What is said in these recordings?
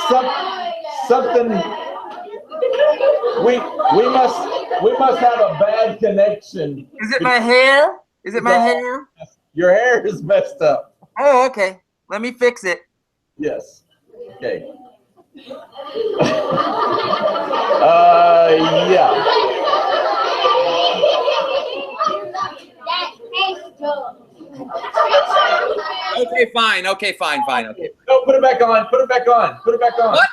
some, something. We must have a bad connection. Is it my hair? Is it my hair? Your hair is messed up. Oh, okay. Let me fix it. Yes. Okay. Yeah. Okay, fine. Okay, fine. Okay. No, put it back on. Put it back on. Put it back on. What?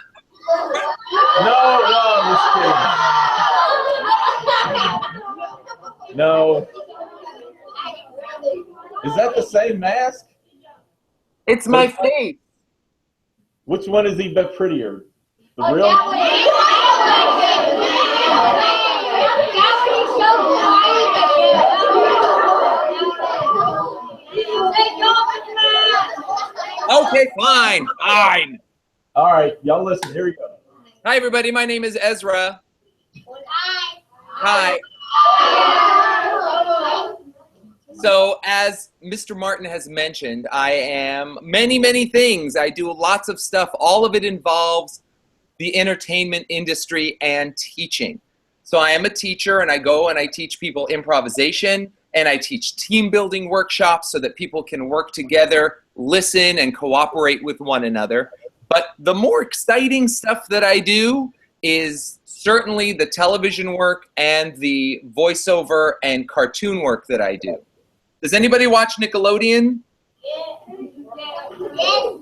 No, I'm just kidding. No. Is that the same mask? It's my face. Which one is even prettier? The real? Okay, fine. All right, y'all listen. Here we go. Hi, everybody. My name is Ezra. Hi. So, as Mr. Martin has mentioned, I am many things. I do lots of stuff. All of it involves the entertainment industry and teaching. So I am a teacher, and I go and I teach people improvisation, and I teach team building workshops so that people can work together, listen, and cooperate with one another. But the more exciting stuff that I do is certainly the television work and the voiceover and cartoon work that I do. Does anybody watch Nickelodeon?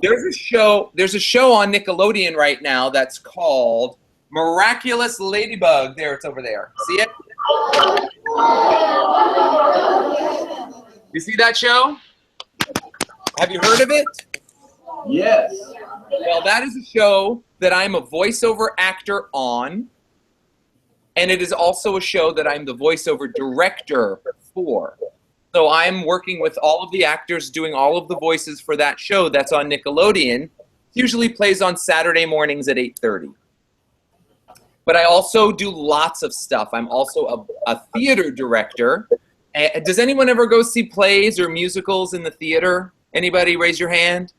There's a show on Nickelodeon right now that's called Miraculous Ladybug. There, it's over there. See it? You see that show? Have you heard of it? Yes. Well, that is a show that I'm a voiceover actor on, and it is also a show that I'm the voiceover director for. So I'm working with all of the actors doing all of the voices for that show that's on Nickelodeon. It usually plays on Saturday mornings at 8:30. But I also do lots of stuff. I'm also a theater director. Does anyone ever go see plays or musicals in the theater? Anybody raise your hand?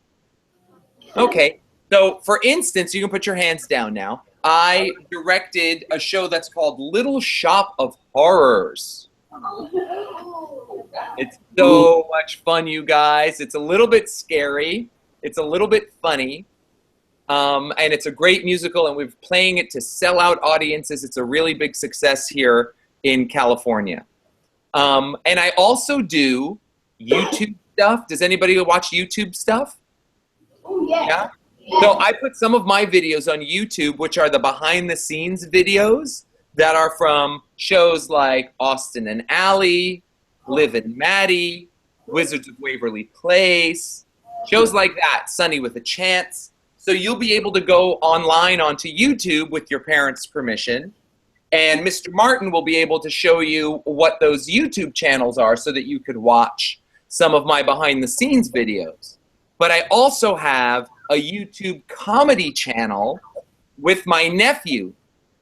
Okay. So for instance, you can put your hands down now. I directed a show that's called Little Shop of Horrors. It's so much fun, you guys. It's a little bit scary. It's a little bit funny. And it's a great musical, and we're playing it to sell out audiences. It's a really big success here in California. And I also do YouTube stuff. Does anybody watch YouTube stuff? Oh, yeah. Yeah? So I put some of my videos on YouTube, which are the behind the scenes videos that are from shows like Austin and Ally, Liv and Maddie, Wizards of Waverly Place, shows like that, Sunny with a Chance. So you'll be able to go online onto YouTube with your parents' permission, and Mr. Martin will be able to show you what those YouTube channels are so that you could watch some of my behind the scenes videos. But I also have a YouTube comedy channel with my nephew,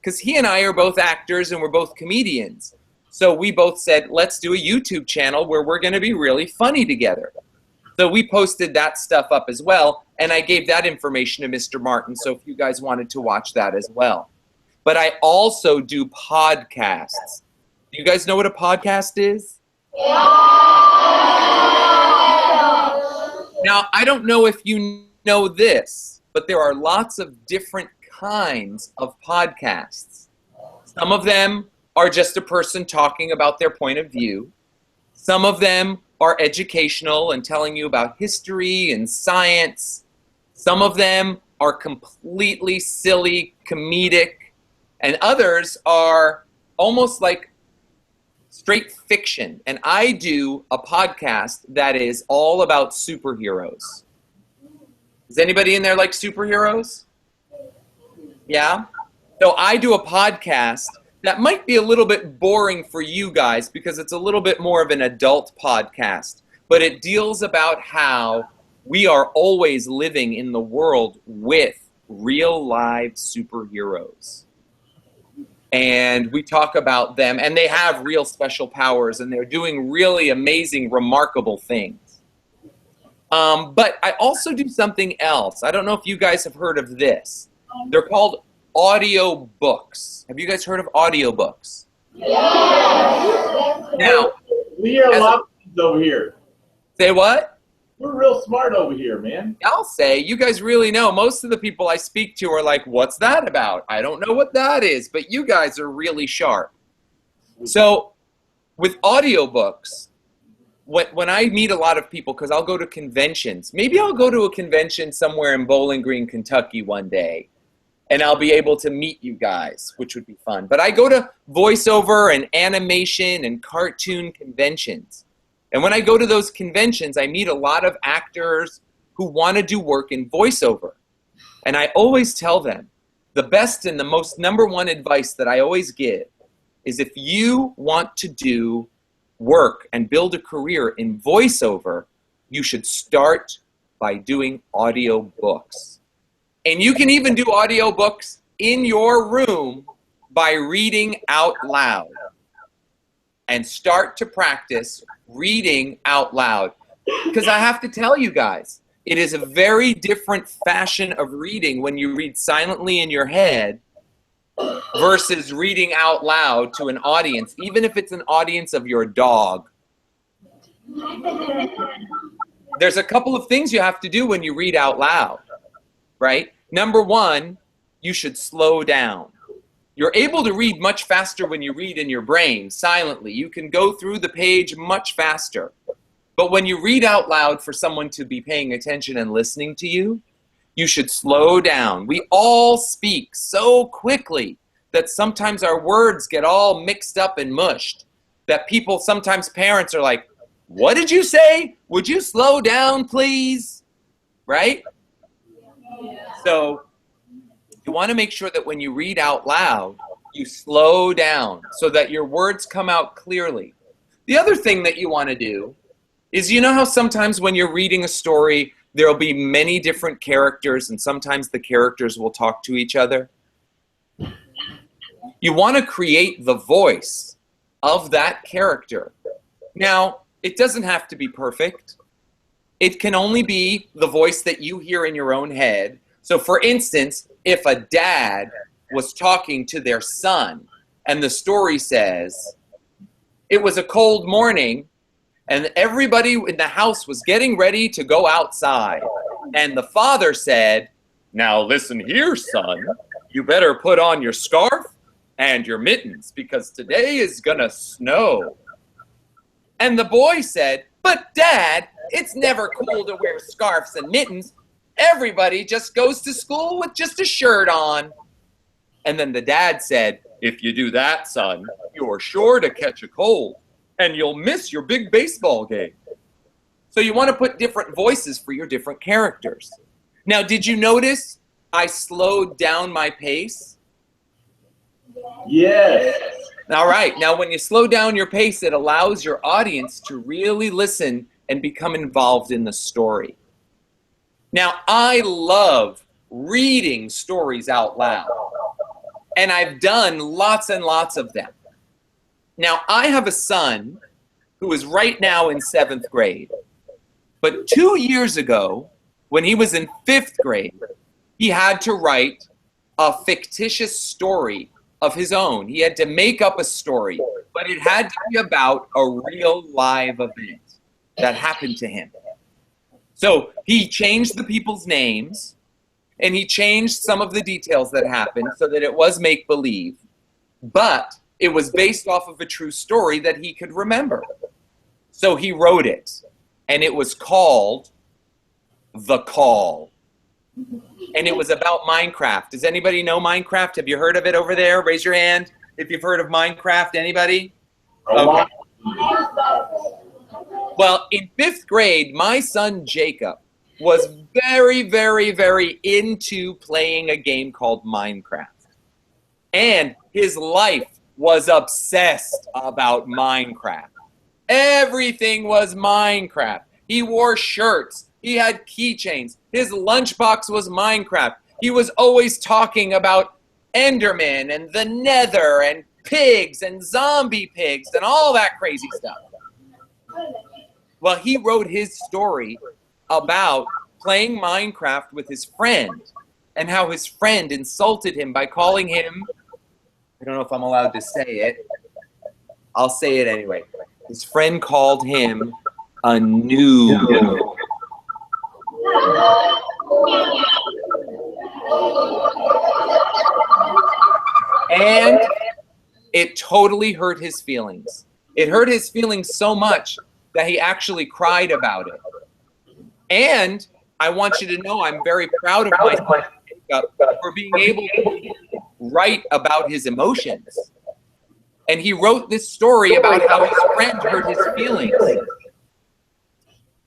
because he and I are both actors and we're both comedians. So we both said, let's do a YouTube channel where we're going to be really funny together. So we posted that stuff up as well, and I gave that information to Mr. Martin, so if you guys wanted to watch that as well. But I also do podcasts. Do you guys know what a podcast is? Now, I don't know if you know this, but there are lots of different kinds of podcasts. Some of them are just a person talking about their point of view. Some of them are educational and telling you about history and science. Some of them are completely silly, comedic, and others are almost like straight fiction. And I do a podcast that is all about superheroes. Does anybody in there like superheroes? Yeah? So I do a podcast that might be a little bit boring for you guys because it's a little bit more of an adult podcast, but it deals about how we are always living in the world with real live superheroes. And we talk about them, and they have real special powers, and they're doing really amazing, remarkable things. But I also do something else. I don't know if you guys have heard of this. They're called audio books. Have you guys heard of audio books? Now, we hear a lot of things over here. say what? We're real smart over here, man. I'll say, you guys really know. Most of the people I speak to are like, what's that about? I don't know what that is, but you guys are really sharp. So with audiobooks, when I meet a lot of people, because I'll go to conventions, maybe I'll go to a convention somewhere in Bowling Green, Kentucky one day, and I'll be able to meet you guys, which would be fun. But I go to voiceover and animation and cartoon conventions. And when I go to those conventions, I meet a lot of actors who want to do work in voiceover. And I always tell them, the best and the most number one advice that I always give is if you want to do work and build a career in voiceover, you should start by doing audio books. And you can even do audio books in your room by reading out loud. And start to practice reading out loud. Because I have to tell you guys, it is a very different fashion of reading when you read silently in your head versus reading out loud to an audience, even if it's an audience of your dog. There's a couple of things you have to do when you read out loud, right? Number one, you should slow down. You're able to read much faster when you read in your brain, silently. You can go through the page much faster. But when you read out loud for someone to be paying attention and listening to you, you should slow down. We all speak so quickly that sometimes our words get all mixed up and mushed, that people, sometimes parents are like, what did you say? Would you slow down, please? Right? So you want to make sure that when you read out loud, you slow down so that your words come out clearly. The other thing that you want to do is, you know how sometimes when you're reading a story, there'll be many different characters and sometimes the characters will talk to each other? You want to create the voice of that character. Now, it doesn't have to be perfect. It can only be the voice that you hear in your own head. So for instance, if a dad was talking to their son and the story says, it was a cold morning and everybody in the house was getting ready to go outside. And the father said, now listen here, son, you better put on your scarf and your mittens because today is gonna snow. And the boy said, but Dad, it's never cool to wear scarves and mittens. Everybody just goes to school with just a shirt on. And then the dad said, if you do that, son, you're sure to catch a cold and you'll miss your big baseball game. So you want to put different voices for your different characters. Now, did you notice I slowed down my pace? Yes. All right. Now, when you slow down your pace, it allows your audience to really listen and become involved in the story. Now, I love reading stories out loud, and I've done lots and lots of them. Now, I have a son who is right now in 7th grade, but 2 years ago, when he was in 5th grade, he had to write a fictitious story of his own. He had to make up a story, but it had to be about a real live event that happened to him. So he changed the people's names, and he changed some of the details that happened so that it was make-believe, but it was based off of a true story that he could remember. So he wrote it, and it was called The Call. And it was about Minecraft. Does anybody know Minecraft? Have you heard of it over there? Raise your hand if you've heard of Minecraft. Anybody? Okay. Well, in 5th grade, my son Jacob was very, very, very into playing a game called Minecraft. And his life was obsessed about Minecraft. Everything was Minecraft. He wore shirts. He had keychains. His lunchbox was Minecraft. He was always talking about Enderman and the Nether and pigs and zombie pigs and all that crazy stuff. Well, he wrote his story about playing Minecraft with his friend. and how his friend insulted him by calling him, I don't know if I'm allowed to say it. I'll say it anyway. His friend called him a noob. And it totally hurt his feelings. It hurt his feelings so much that he actually cried about it. And I want you to know I'm very proud of myself for being able to write about his emotions. And he wrote this story about how his friend hurt his feelings.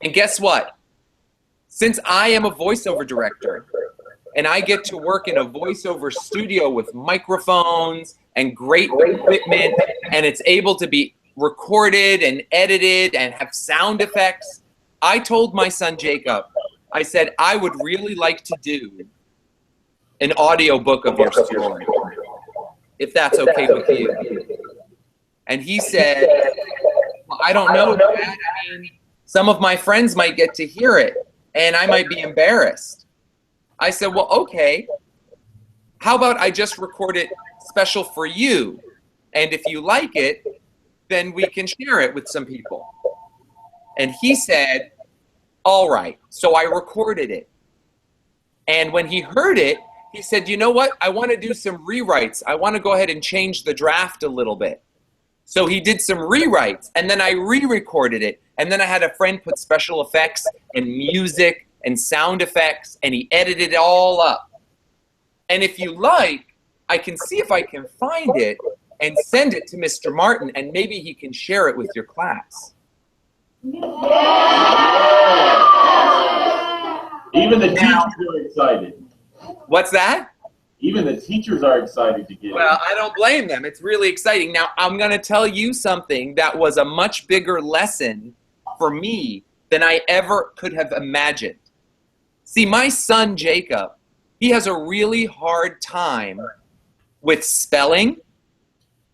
And guess what? Since I am a voiceover director, and I get to work in a voiceover studio with microphones and great equipment, and it's able to be recorded and edited and have sound effects, I told my son Jacob, I said, I would really like to do an audiobook of your story, if that's okay with you. And he said, well, I don't know, Dad. I mean, some of my friends might get to hear it, and I might be embarrassed. I said, well, okay. How about I just record it special for you? And if you like it, then we can share it with some people. And he said, all right. So I recorded it. And when he heard it, he said, you know what? I want to do some rewrites. I want to go ahead and change the draft a little bit. So he did some rewrites, and then I re-recorded it. And then I had a friend put special effects and music and sound effects, and he edited it all up. And if you like, I can see if I can find it and send it to Mr. Martin, and maybe he can share it with your class. Even the teachers are excited. What's that? Even the teachers are excited to get it. Well, I don't blame them. It's really exciting. Now, I'm going to tell you something that was a much bigger lesson for me than I ever could have imagined. See, my son, Jacob, he has a really hard time with spelling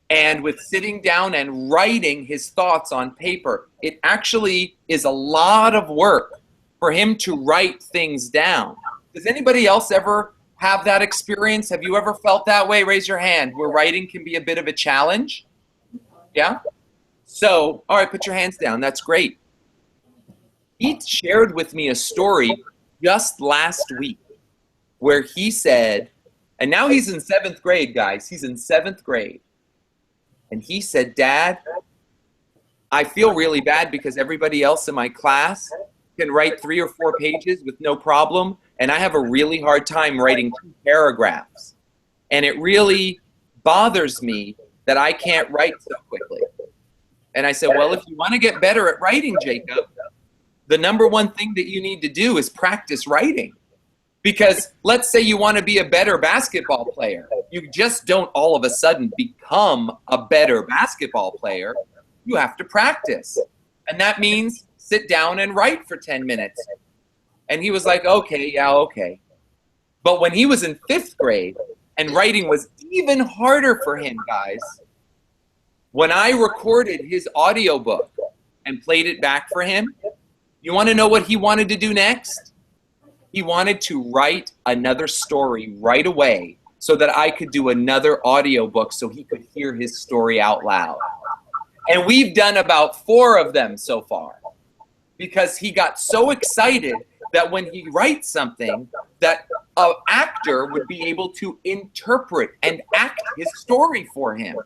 and with sitting down and writing his thoughts on paper. It actually is a lot of work for him to write things down. Does anybody else ever have that experience? Have you ever felt that way? Raise your hand, where writing can be a bit of a challenge. Yeah? So, all right, put your hands down. That's great. He shared with me a story just last week where he said, and now he's in 7th grade, guys. He's in 7th grade. And he said, Dad, I feel really bad because everybody else in my class can write 3 or 4 pages with no problem, and I have a really hard time writing 2 paragraphs. And it really bothers me that I can't write so quickly. And I said, well, if you want to get better at writing, Jacob, the number one thing that you need to do is practice writing. Because let's say you want to be a better basketball player. You just don't all of a sudden become a better basketball player. You have to practice. And that means sit down and write for 10 minutes. And he was like, okay, yeah, okay. But when he was in 5th grade and writing was even harder for him, guys, when I recorded his audiobook and played it back for him, you want to know what he wanted to do next? He wanted to write another story right away so that I could do another audiobook so he could hear his story out loud. And we've done about 4 of them so far because he got so excited that when he writes something, that an actor would be able to interpret and act his story for him.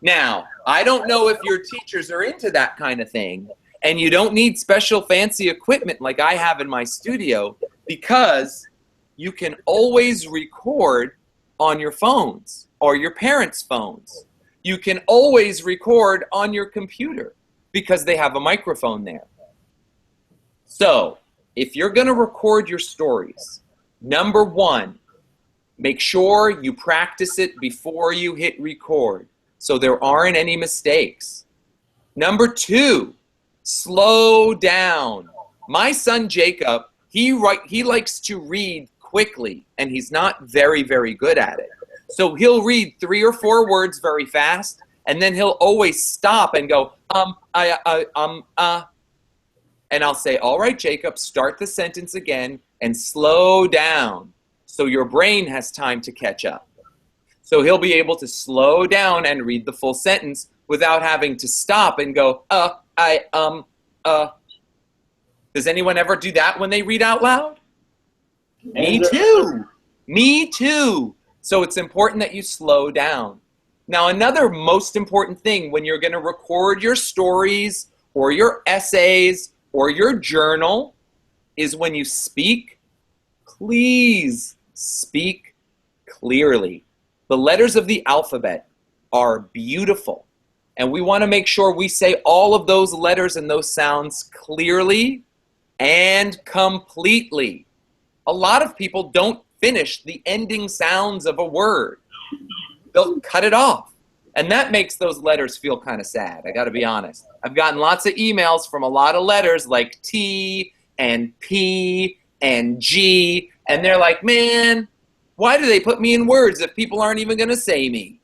Now, I don't know if your teachers are into that kind of thing, and you don't need special fancy equipment like I have in my studio, because you can always record on your phones or your parents' phones. You can always record on your computer because they have a microphone there. So, if you're going to record your stories, number 1, make sure you practice it before you hit record so there aren't any mistakes. Number 2, slow down. My son Jacob, he likes to read quickly, and he's not very, very good at it. So he'll read 3 or 4 words very fast, and then he'll always stop and go, and I'll say, all right, Jacob, start the sentence again and slow down. so your brain has time to catch up. So he'll be able to slow down and read the full sentence without having to stop and go, Does anyone ever do that when they read out loud? Me too. Me too. So it's important that you slow down. Now, another most important thing when you're going to record your stories or your essays or your journal is when you speak, please speak clearly. The letters of the alphabet are beautiful, and we want to make sure we say all of those letters and those sounds clearly and completely. A lot of people don't finish the ending sounds of a word. They'll cut it off. And that makes those letters feel kind of sad, I got to be honest. I've gotten lots of emails from a lot of letters like T and P and G, and they're like, man, why do they put me in words if people aren't even going to say me?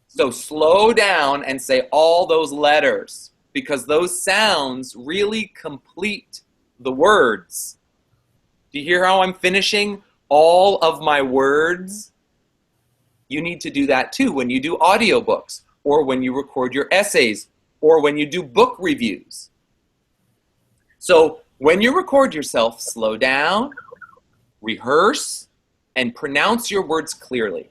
So slow down and say all those letters, because those sounds really complete the words. Do you hear how I'm finishing all of my words? You need to do that too when you do audiobooks, or when you record your essays, or when you do book reviews. So when you record yourself, slow down, rehearse, and pronounce your words clearly.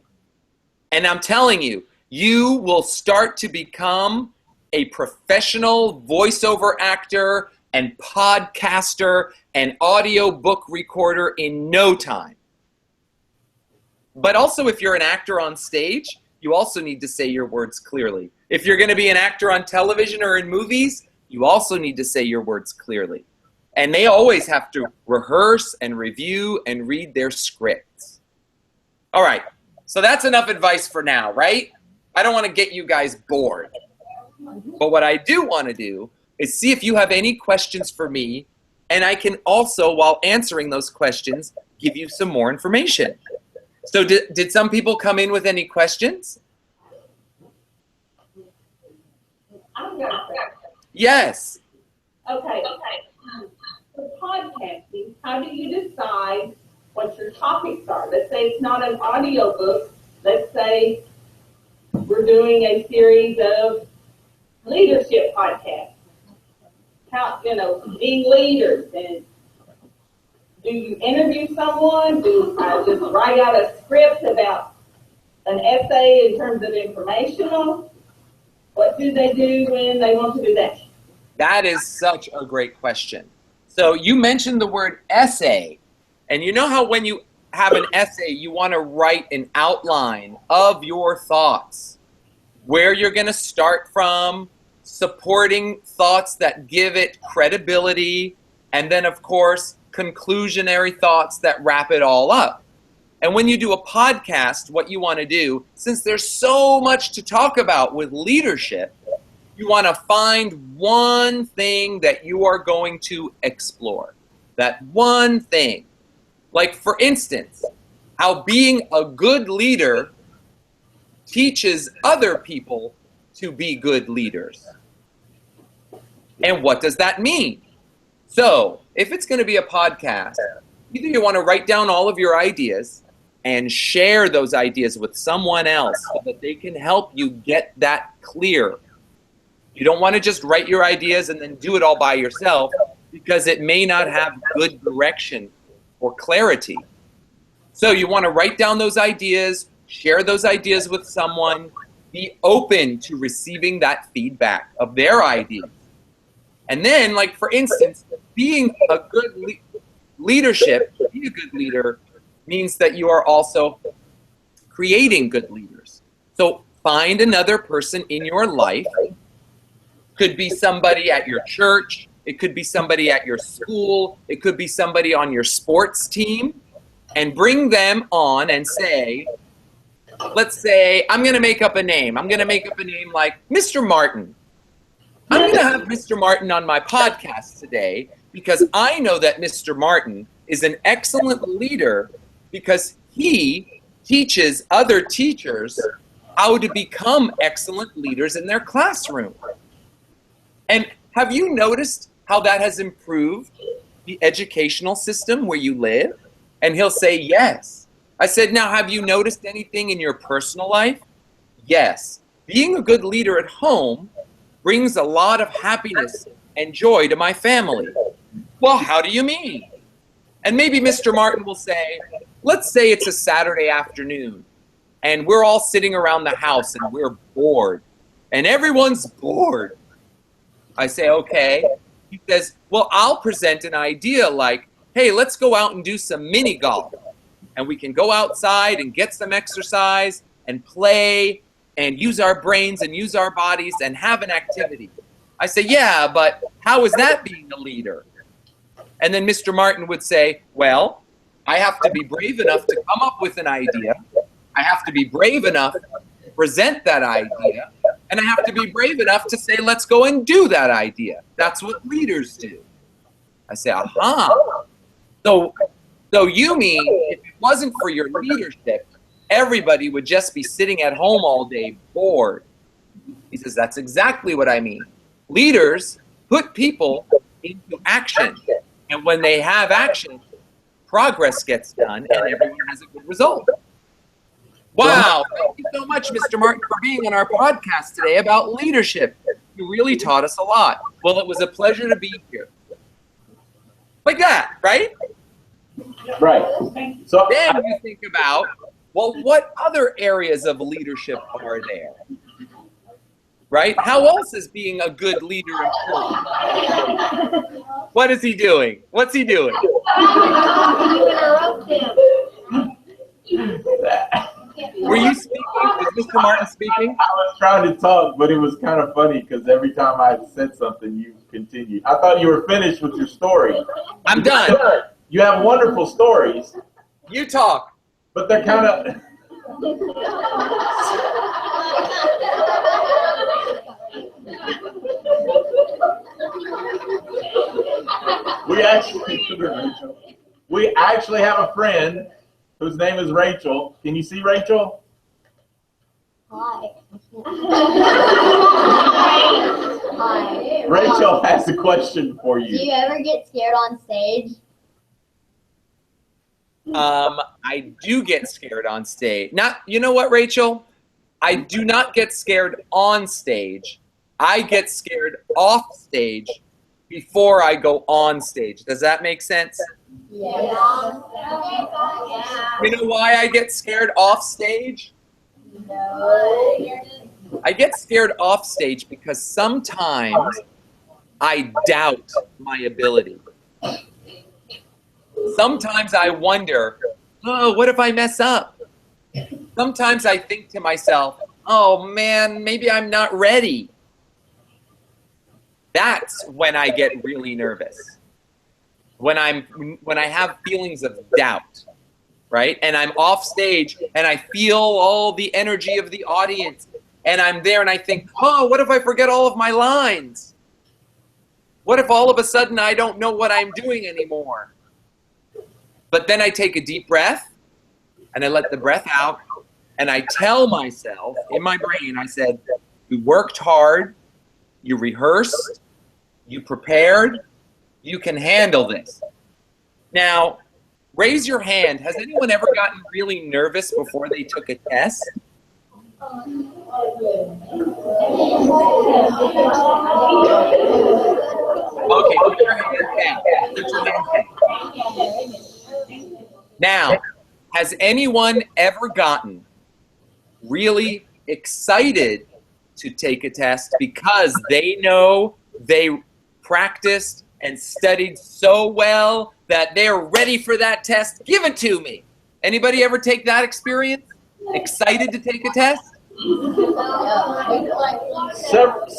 And I'm telling you, you will start to become a professional voiceover actor and podcaster and audiobook recorder in no time. But also, if you're an actor on stage, you also need to say your words clearly. If you're going to be an actor on television or in movies, you also need to say your words clearly. And they always have to rehearse and review and read their scripts. All right, so that's enough advice for now, right? I don't want to get you guys bored. But what I do want to do is see if you have any questions for me, and I can also, while answering those questions, give you some more information. So did some people come in with any questions? I've got a question. Yes. Okay. For podcasting, how do you decide what your topics are? Let's say it's not an audio book. Let's say we're doing a series of leadership podcasts. How, being leaders, and do you interview someone? Do I just write out a script about an essay in terms of informational? What do they do when they want to do that? That is such a great question. So you mentioned the word essay, and you know how when you have an essay, you want to write an outline of your thoughts, where you're going to start from, supporting thoughts that give it credibility, and then, of course, conclusionary thoughts that wrap it all up. And when you do a podcast, what you want to do, since there's so much to talk about with leadership, you want to find one thing that you are going to explore. That one thing. Like, for instance, how being a good leader teaches other people to be good leaders. And what does that mean? So, if it's going to be a podcast, either you want to write down all of your ideas and share those ideas with someone else so that they can help you get that clear. You don't want to just write your ideas and then do it all by yourself, because it may not have good direction or clarity. So you want to write down those ideas, share those ideas with someone, be open to receiving that feedback of their ideas. And then, like, for instance, being a good leadership, being a good leader means that you are also creating good leaders. So find another person in your life. Could be somebody at your church. It could be somebody at your school. It could be somebody on your sports team. And bring them on and say, let's say, I'm going to make up a name. I'm going to make up a name like Mr. Martin. I'm going to have Mr. Martin on my podcast today because I know that Mr. Martin is an excellent leader because he teaches other teachers how to become excellent leaders in their classroom. And have you noticed how that has improved the educational system where you live? And he'll say, yes, I said, now, have you noticed anything in your personal life? Yes. Being a good leader at home brings a lot of happiness and joy to my family. Well, how do you mean? And maybe Mr. Martin will say, let's say it's a Saturday afternoon and we're all sitting around the house and we're bored and everyone's bored. I say, okay. He says, well, I'll present an idea like, hey, let's go out and do some mini golf. And we can go outside and get some exercise and play and use our brains and use our bodies and have an activity. I say, yeah, but how is that being a leader? And then Mr. Martin would say, well, I have to be brave enough to come up with an idea. I have to be brave enough to present that idea. And I have to be brave enough to say, let's go and do that idea. That's what leaders do. I say, aha. So you mean if it wasn't for your leadership, everybody would just be sitting at home all day bored. He says, that's exactly what I mean. Leaders put people into action. And when they have action, progress gets done and everyone has a good result. Wow, thank you so much, Mr. Martin, for being on our podcast today about leadership. You really taught us a lot. Well, it was a pleasure to be here. Like that, right? Right. So Then you think about, well, what other areas of leadership are there? Right? How else is being a good leader important? What is he doing? What's he doing? Were you speaking? Was Mr. Martin speaking? I was trying to talk, but it was kind of funny because every time I said something, you continued. I thought you were finished with your story. I'm done. You have wonderful stories, You talk. but they're kind of... We actually have a friend whose name is Rachel. Can you see Rachel? Hi. Rachel has a question for Do you. you ever get scared on stage? I do get scared on stage. You know what, Rachel? I do not get scared on stage. I get scared off stage before I go on stage. Does that make sense? Yeah. You know why I get scared off stage? No. I get scared off stage because sometimes I doubt my ability. Sometimes I wonder, oh, what if I mess up? Sometimes I think to myself, oh man, maybe I'm not ready. That's when I get really nervous. When I have feelings of doubt, right? And I'm off stage and I feel all the energy of the audience and I'm there and I think, oh, what if I forget all of my lines? What if all of a sudden I don't know what I'm doing anymore? But then I take a deep breath and I let the breath out and I tell myself in my brain, I said, you worked hard, you rehearsed, you prepared, you can handle this. Now, raise your hand. Has anyone ever gotten really nervous before they took a test? Okay, put your hand down. Put your hand down. Now, has anyone ever gotten really excited to take a test because they know they practiced and studied so well that they're ready for that test? Give it to me. Anybody ever take that experience? Excited to take a test?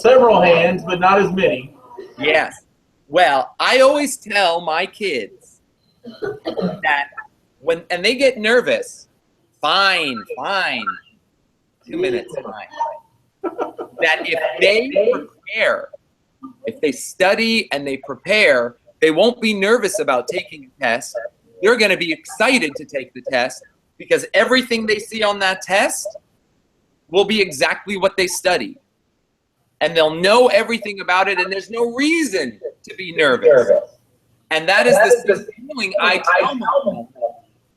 Several hands, but not as many. Yes. Well, I always tell my kids that and they get nervous, fine, 2 minutes, fine. That if they prepare, if they study and they prepare, they won't be nervous about taking a test. They're going to be excited to take the test because everything they see on that test will be exactly what they studied. And they'll know everything about it, and there's no reason to be nervous. And that is the feeling I tell them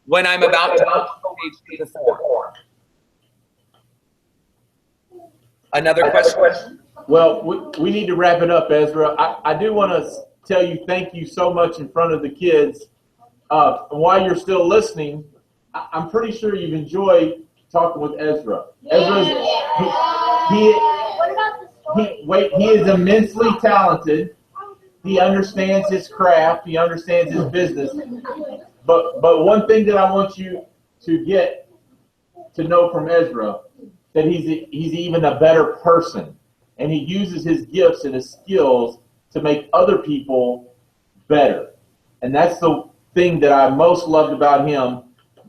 when I'm about to go on stage to perform. Another question? Well, we need to wrap it up, Ezra. I do want to tell you thank you so much in front of the kids. While you're still listening, I'm pretty sure you've enjoyed talking with Ezra. Ezra's, he is immensely talented. He understands his craft. He understands his business. But one thing that I want you to get to know from Ezra, that he's even a better person. And he uses his gifts and his skills to make other people better. And that's the thing that I most loved about him.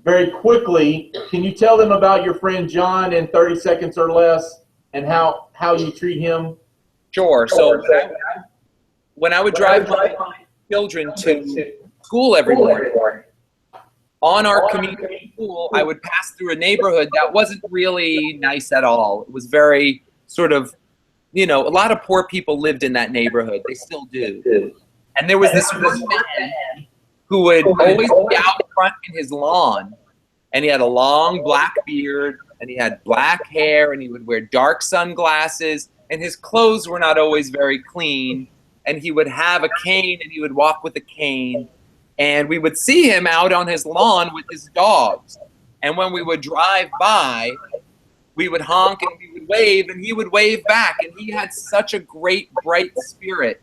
Very quickly, can you tell them about your friend John in 30 seconds or less, and how you treat him? Sure. So when I would drive my children to school every morning, on our community school, I would pass through a neighborhood that wasn't really nice at all. It was very sort of, a lot of poor people lived in that neighborhood. They still do. And there was this one man who would always be out front in his lawn, and he had a long black beard, and he had black hair, and he would wear dark sunglasses, and his clothes were not always very clean, and he would have a cane, and he would walk with a cane, and we would see him out on his lawn with his dogs. And when we would drive by, we would honk and we would wave, and he would wave back, and he had such a great, bright spirit.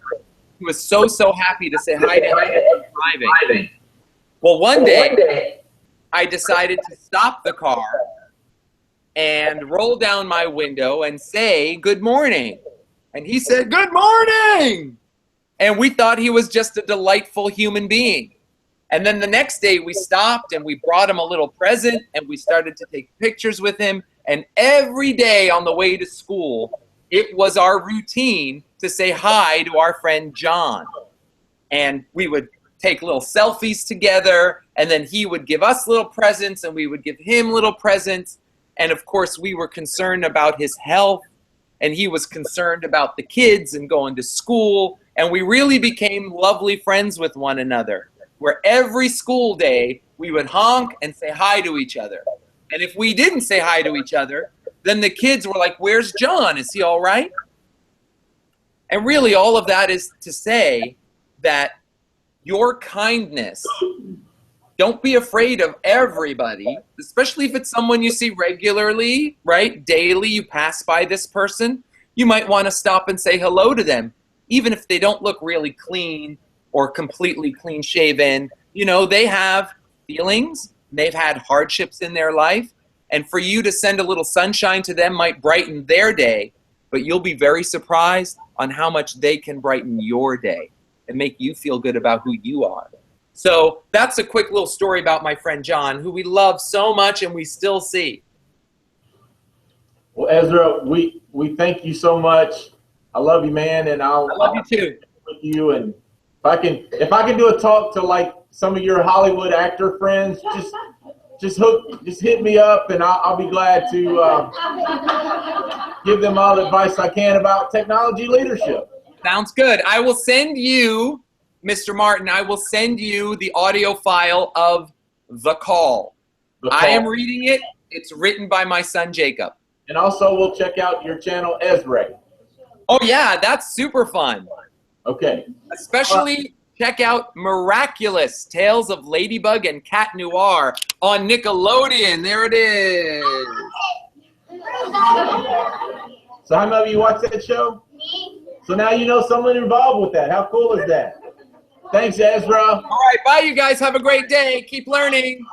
He was so happy to say hi to him as driving. Well, one day, I decided to stop the car and roll down my window and say, "Good morning." And he said, "Good morning." And we thought he was just a delightful human being. And then the next day we stopped and we brought him a little present and we started to take pictures with him. And every day on the way to school, it was our routine to say hi to our friend John. And we would take little selfies together, and then he would give us little presents and we would give him little presents. And of course we were concerned about his health, and he was concerned about the kids and going to school. And we really became lovely friends with one another, where every school day we would honk and say hi to each other. And if we didn't say hi to each other, then the kids were like, "Where's John? Is he all right?" And really all of that is to say that your kindness, don't be afraid of everybody, especially if it's someone you see regularly, right? Daily, you pass by this person. You might want to stop and say hello to them, even if they don't look really clean or completely clean shaven. They have feelings. They've had hardships in their life. And for you to send a little sunshine to them might brighten their day, but you'll be very surprised on how much they can brighten your day and make you feel good about who you are. So that's a quick little story about my friend John, who we love so much and we still see. Well, Ezra, we thank you so much. I love you, man, and I love you too. With you, and if I can do a talk to like some of your Hollywood actor friends, just hit me up, and I'll be glad to give them all the advice I can about technology leadership. Sounds good. I will send you, Mr. Martin, I will send you the audio file of The Call. I am reading it. It's written by my son, Jacob. And also, we'll check out your channel, Ezra. Oh, yeah, that's super fun. Okay. Especially check out Miraculous Tales of Ladybug and Cat Noir on Nickelodeon. There it is. So how many of you watch that show? Me. So now you know someone involved with that. How cool is that? Thanks, Ezra. All right, bye, you guys. Have a great day. Keep learning.